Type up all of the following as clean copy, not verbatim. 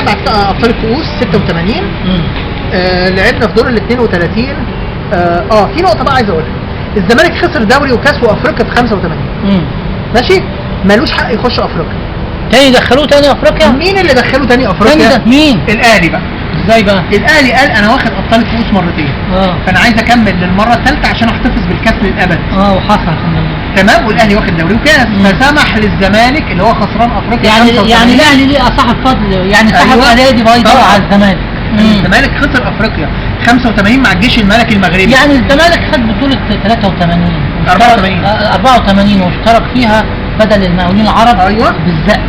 بعد كده ابطال الكؤوس 86. لعبنا في دور ال 32. في نقطه بقى عايز اقولها، الزمالك خسر دوري وكاس وافريقيا في 85. ماشي، مالوش حق يخش افريقيا تاني. دخلوه تاني افريقيا؟ مين اللي دخله تاني افريقيا؟ تاني ده مين؟ الاهلي بقى. ازاي بقى؟ الاهلي قال انا واخد ابطال الكؤوس مرتين، فانا عايز اكمل للمره الثالثه عشان احتفظ بالكاس للابد. وحصل تمام. والاهلي واخد دوري وكاس، فسمح للزمالك اللي هو خسران افريقيا يعني الاهلي ليه صاحب فضل، يعني صاحب ايادي بيضاء على الزمالك. الزمالك خسر افريقيا 85 مع الجيش الملكي المغربي. يعني الزمالك خد بطوله 83 84 واشترك فيها بدل المقاولين العرب. ايوه بالزق.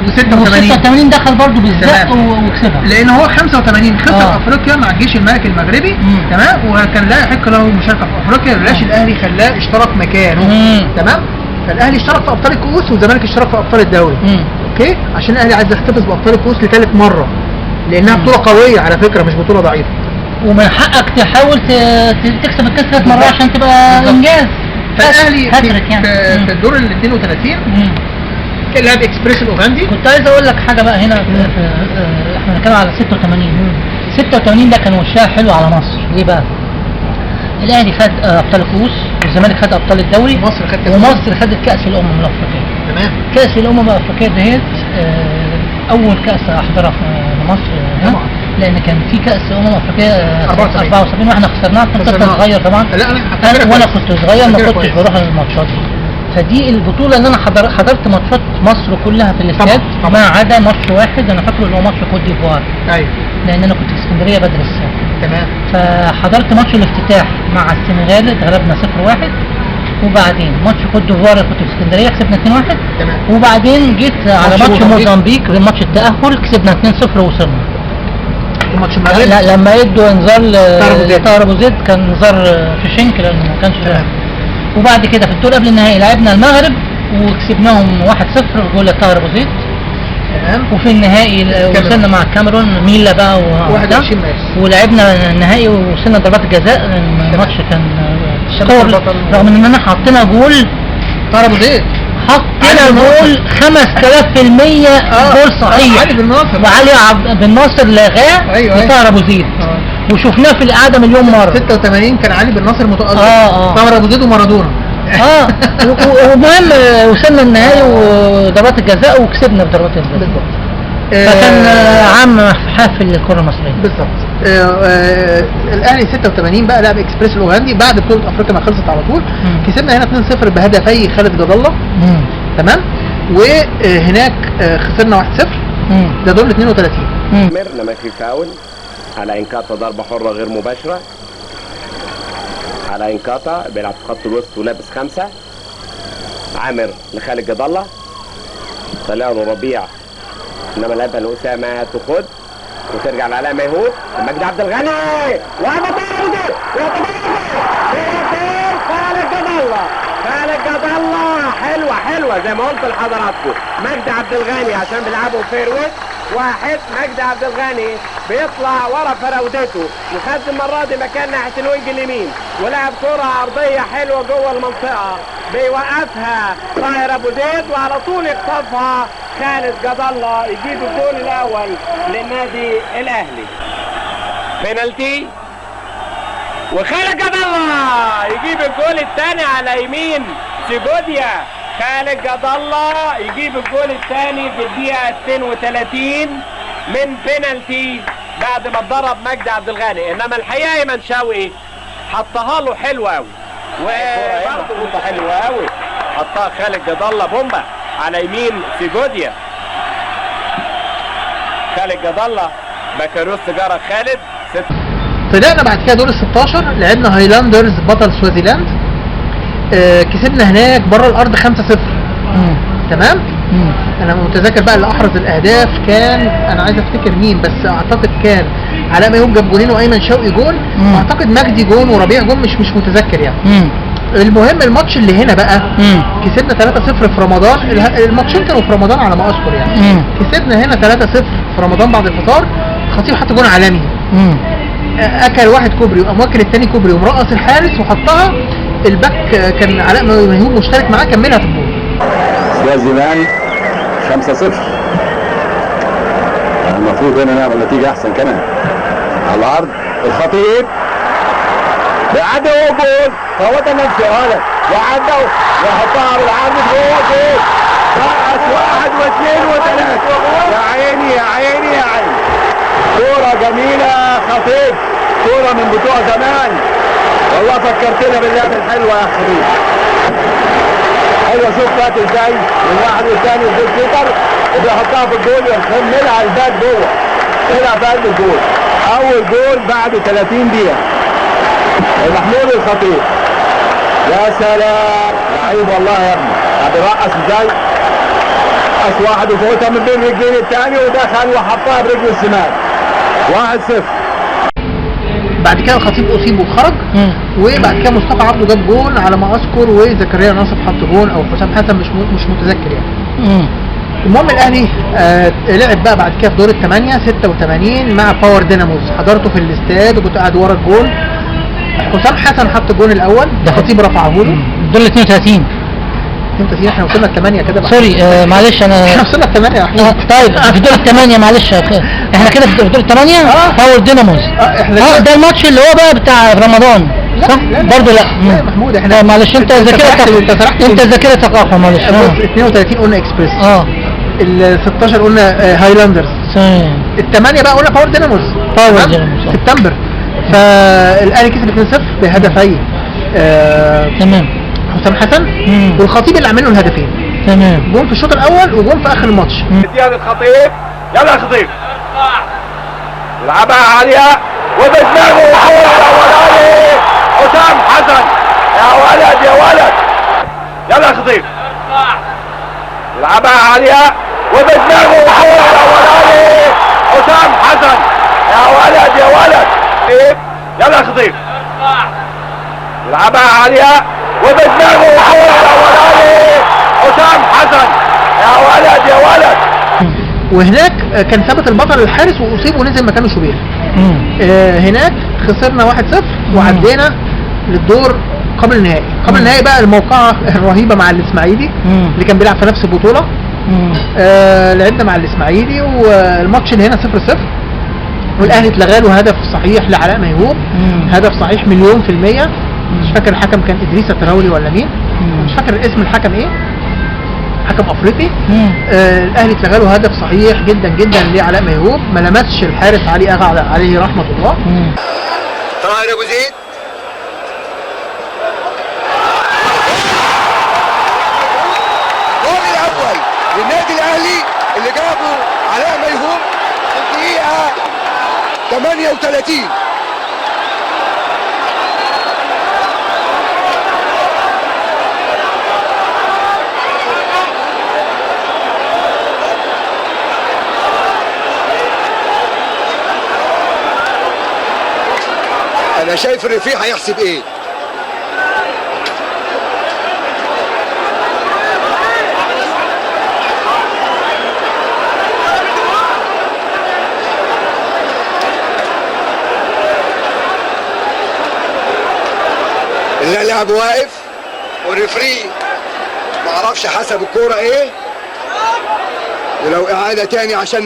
و86 دخل برضه بالزق وكسبها، لان هو 85 خسر افريقيا مع الجيش الملكي المغربي. تمام. وكان لا يحق له المشاركه في افريقيا، بلاش الاهلي خلاه اشترك مكانه. تمام. فالاهلي اشترك في ابطال الكؤوس والزمالك اشترك في ابطال الدوري. اوكي، عشان الاهلي عايز يحتفظ بابطال الكؤوس لثالث مره، لانها بطوله قويه على فكره، مش بطوله ضعيفه. ومن حقك تحاول تكسب الكاس 3 مرات عشان تبقى انجاز. فالاهلي في الدور ال 32 كان لاعب اكسبريس الاوغندي. كنت عايز اقول لك حاجه بقى هنا. احنا بنتكلم على 86. 86 ده كان وشها حلو على مصر. ليه بقى؟ الاهلي خد ابطال الكؤوس والزمالك خد ابطال الدوري، ومصر خدت كاس الامم الافريقيه. تمام. كاس الامم الافريقيه دهيت اول كاس احضرها في مصر هنا، لان كان في كاس افريقيا 74 واحنا خسرناها. كنت صغير طبعا. لا وانا كنت صغير ما كنتش بروح الماتشات دي. فدي البطوله اللي انا حضرت ماتشات مصر كلها في الاستاد ما عدا ماتش واحد انا فاكره اللي هو ماتش كوت ديفوار. ايوه. لان انا كنت في اسكندريه بدرس. تمام. فحضرت ماتش الافتتاح مع السنغال، اتغلبنا 0-1. وبعدين ماتش كوت ديفوار كنت في اسكندريه كسبنا 2-1. تمام. وبعدين جيت على ماتش موزمبيق ماتش التاهل كسبنا 2-0 وصلنا. ماتش المغرب لا لما ادوا انذار طاهر ابو زيد كان انذار في شنك لانه ما كانش. وبعد كده في الدور قبل النهائي لعبنا المغرب وكسبناهم 1-0 جول طاهر ابو زيد. تمام. وفي النهائي وصلنا مع الكاميرون ميلا بقى 21 ماتش، ولعبنا النهائي ووصلنا ضربات الجزاء. الماتش كان رغم اننا حطينا جول طاهر ابو زيد، حطينا جول 5000% جول صحيح. علي بن ناصر وعلي بن ناصر لغاه. ايوه. طاهر ابو زيد وشفناه في القعده مليون مره. 86 كان علي بن ناصر متألق. طاهر ابو زيد ومارادونا. ومهم وصلنا النهائي وضربات الجزاء وكسبنا بضربات الجزاء. فكان عام حافل للكره المصريه. بالظبط. الاهلي 86 بقى لعب اكسبريس الاوغندي بعد بطوله افريقيا ما خلصت على طول. كسبنا هنا 2-0 بهدفي خالد جد الله. تمام. وهناك خسرنا 1-0. ده دور 32. لما في فاول على انكاتا، ضربه حره غير مباشره على انكاتا، بيلعب في خط الوسط ولابس 5. عامر لخالد جد الله، طلع له ربيع، انما لعبها لاسامه تخد وترجع لعلاء ميهود. مجدي عبد الغني خالد جد الله حلوه زي ما قلت لحضراتكم. مجدي عبد الغني عشان بيلعبوا فيرويد واحد. مجدي عبد الغني بيطلع ورا فراودته وخد المره دي مكان ناحيه الوينج اليمين ولعب كره عرضيه حلوه جوه المنطقه بيوقفها طاهر ابو زيد وعلى طول يخطفها خالد جد الله يجيب الجول الاول للنادي الاهلي. بينالتي وخالد جد الله يجيب الجول الثاني على يمين سيجوديا. خالد جد الله يجيب الجول الثاني في الدقيقه 32 من بينالتي بعد ما اتضرب مجدي عبد الغني. انما الحقيقه ايمن شوقي حطها له حلوه قوي وبرضه حلوه قوي حطها خالد جد الله بومبا على يمين سيجوديا. خالد جد الله بكالوريوس تجاره خالد. طلعنا بعد كده دور ال 16 لعبنا هايلاندرز بطل سوازيلاند. كسبنا هناك بره الارض 5-0. تمام. انا متذكر بقى اللي احرز الاهداف كان انا عايز افتكر مين، بس اعتقد كان علاء ميهوب جاب جولين وايمن شوقي جول، واعتقد مجدي جول وربيع جول، مش متذكر يعني. المهم الماتش اللي هنا بقى كسبنا 3-0 في رمضان. الماتشين كانوا في رمضان على ما اذكر يعني. كسبنا هنا 3-0 في رمضان بعد الفطار. خطيب حط جول عالمي. اكل واحد كوبري وقام واكل الثاني كوبري ومرقص الحارس وحطها. الباك كان علاء ميهوب مشترك معاه كملها في الجول. سوازيلاند 5-0. المفروض هنا نعمل نتيجة احسن كمان. على العرض الخطيب بيعدي هو جول، فوت نفسه غلط وعدى ويحطها بالعرض جوه جول. رقص 1 و2 و3. يا عيني يا عيني يا عيني. كورة جميلة خطيب، كورة من بتوع زمان. والله فكرتنا باللعبة الحلوة يا خطيب. حلوة، شوف فات ازاي من واحد والثاني وجول كيبر وبيحطها في الجول ويكملها الباك جوه. طلع في قلب الجول. أول جول بعد 30 دقيقة. محمود الخطيب. يا سلام، لعيب والله يا ابني. بيرقص ازاي؟ رقص واحد وفوتها من بين رجلين الثاني ودخل وحطها برجله الشمال. 1-0. بعد كده الخطيب اصيب وخرج. وبعد كده مصطفى عبده جاب جون على ما اذكر، وزكريا ناصف حط جون او حسام حسن، مش متذكر يعني. المهم الاهلي لعب بقى بعد كده في دور الثمانية 86 مع باور ديناموز. حضرته في الاستاد وكنت قاعد ورا الجون. حسام حسن حط الجون الاول، ده الخطيب رفعه له. دور 32 احنا وصلنا ل8 كده بقى. سوري معلش احنا وصلنا ل8 يا احمد. طيب في دور ال8 معلش احنا كده في دور ال8 باور ديناموز. احنا ده الماتش اللي هو بقى بتاع رمضان صح؟ برضه لا محمود احنا معلش انت ذاكرتك اقوى معلش. 32 قلنا اكسبريس، ال 16 قلنا هايلاندرز، ال8 بقى قلنا باور ديناموز سبتمبر. فالاهلي كسب 2-0 بهدفي تمام حسام حسن والخطيب اللي عمل له الهدفين. تمام، جون في الشوط الاول وجون في اخر الماتش. اتيان الخطيب، يلا يا خطيب يلعبها عاليه وبدماغه الجول الاولاني حسام حسن. يا ولد يا ولد، يلا يا خطيب يلعبها عاليه وبدماغه الجول الاولاني حسام حسن. يا ولد يا ولد، يلا يا خطيب يلعبها عاليه وبدماغه الجول الاولاني حسام حسن. يا ولد يا ولد. وهناك كان ثابت البطل الحارس واصيب ونزل مكانه شوبير. هناك خسرنا 1-0 وعدينا للدور قبل النهائي. قبل النهائي بقى الموقعة الرهيبة مع الاسماعيلي اللي كان بيلعب في نفس البطولة. لعبنا مع الاسماعيلي والماتش اللي هنا 0-0 والاهلي اتلغى له هدف صحيح لعلاء ميهوب. هدف صحيح 100%. مش فاكر الحكم كان ادريس التراولي ولا مين، مش فاكر اسم الحكم ايه، حكم افريقي. الاهلي اتلغى له هدف صحيح جدا جدا لعلاء ميهوب، ما لمسش الحارس علي اغا عليه رحمه الله. طاهر ابو زيد الجول الاول للنادي الاهلي اللي جابه علاء ميهوب في الدقيقه 38. انا شايف الرفيع هيحسب ايه. اللاعب واقف والرفري معرفش حسب الكوره ايه. ولو اعاده تاني عشان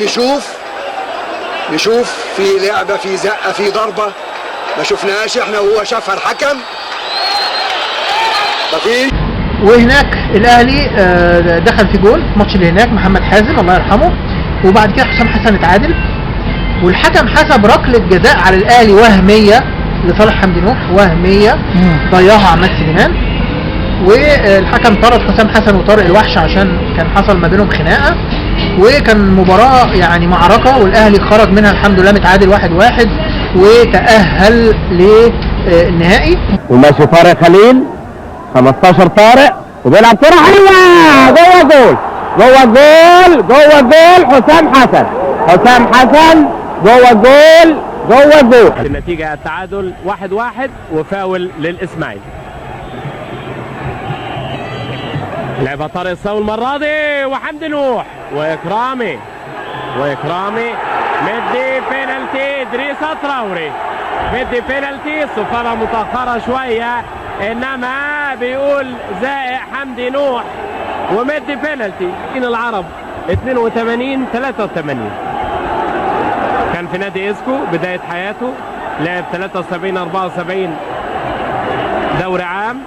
نشوف في لعبه، في زقه، في ضربه ما شفناهاش احنا وهو شافها الحكم. مفيش. وهناك الاهلي دخل في جول الماتش اللي هناك محمد حازم الله يرحمه. وبعد كده حسام حسن اتعادل والحكم حسب ركله جزاء على الاهلي وهميه لصالح حمدي نوح، وهميه ضيعها عماد سليمان. والحكم طرد حسام حسن وطارق الوحش عشان كان حصل ما بينهم خناقه، وكان مباراه يعني معركه والاهلي خرج منها الحمد لله متعادل 1-1 وتأهل للنهائي. وماشي طارق خليل 15 طارق وبيلعب كرة حلوة جوه جول جوه جول جوه جول حسام حسن. حسام حسن جوه جول جوه جول. النتيجة التعادل 1-1 وفاول للإسماعيلي. لعبة طارق الصاوي المرة دي وحمدي نوح وإكرامي مدي بينالتي إدريس التراوري. مدي بينالتي، الصفارة متأخرة شوية إنما بيقول زائق حمدي نوح ومدي بينالتي. العرب 82-83. كان في نادي اسكو بداية حياته، لعب 73 74 دوري عام،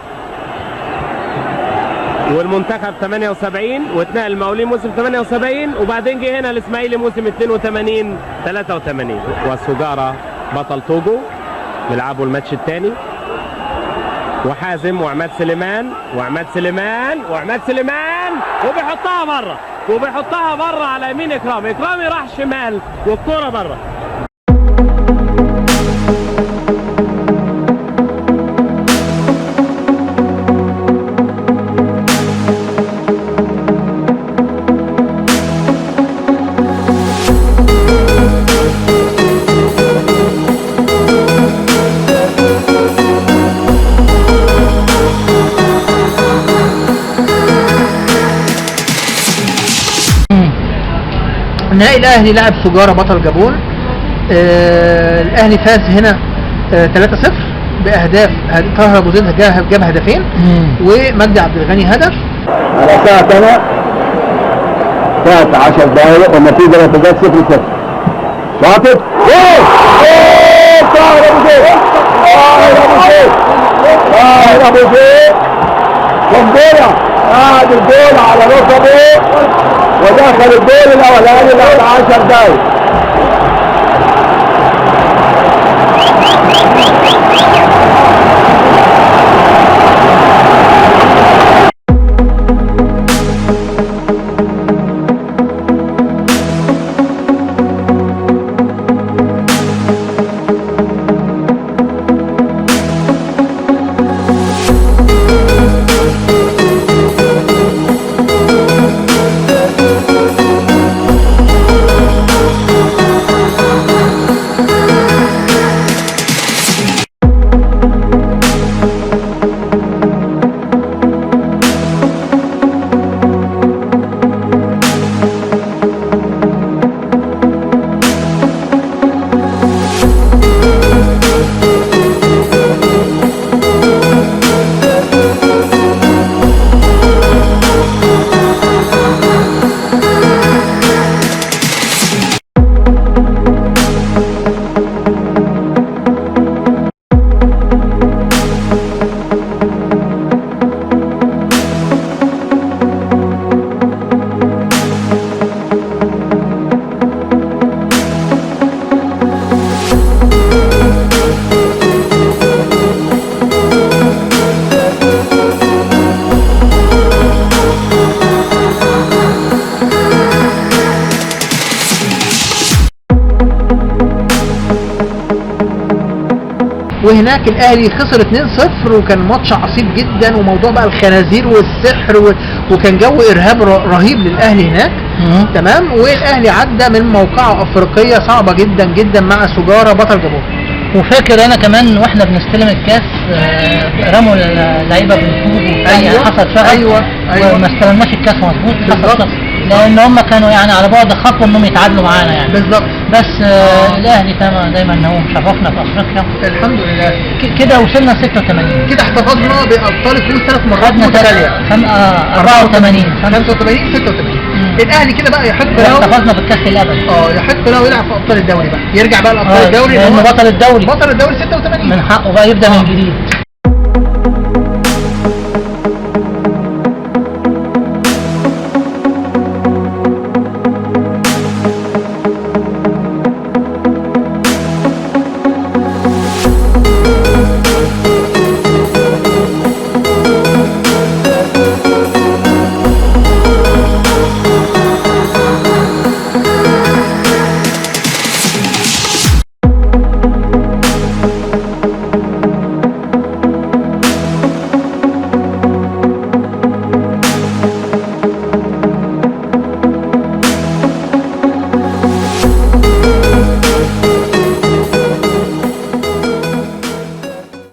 والمنتخب 78، واتنقل المقاولين موسم 78، وبعدين جه هنا الاسماعيلي موسم 82 83. والسجارة بطل توجو بيلعبوا الماتش الثاني، وحازم وعماد سليمان وبيحطها بره على يمين اكرامي راح شمال والكرة بره. النهائي الاهلي لعب سجارة بطل جابون. الاهلي فاز هنا 3-0 باهداف طاهر ابو زيد جاب هدفين ومجدي عبد الغني هدف. على ساعة أنا ساعة 10 دقائق والنتيجة لا تزال 0-0. شاطر طاهر أبو زيد قنبلة قاعد الجول على ركبه ودخل الجول الاولاني بعد 10 دقايق. وهناك الاهلي خسر 2-0 وكان ماتش عصيب جدا، وموضوع بقى الخنازير والسحر وكان جو ارهاب رهيب للاهلي هناك. تمام. والاهلي عدى من موقعه افريقيه صعبه جدا جدا مع سجارة بطل جابون. وفاكر انا كمان واحنا بنستلم الكاس رموا اللعيبه بالطوب وبتاع، يعني حصل شغب. ايوه وما استلمناش الكاس مظبوط، حصل شغب لان هم كانوا يعني على بعد خطوه انهم يتعادلوا معانا يعني. بالظبط. بس الاهلي دايما هو مشرفنا في افريقيا الحمد لله. كده وصلنا 86 كده احتفظنا بابطال الكؤوس 3 مرات متتاليه. 84 85 86. الاهلي كده بقى يحق له احتفظنا بالكاس الابد. يحق له يلعب في ابطال الدوري بقى، يرجع بقى لابطال الدوري لانه بطل الدوري 86 من حقه بقى يبدا من جديد.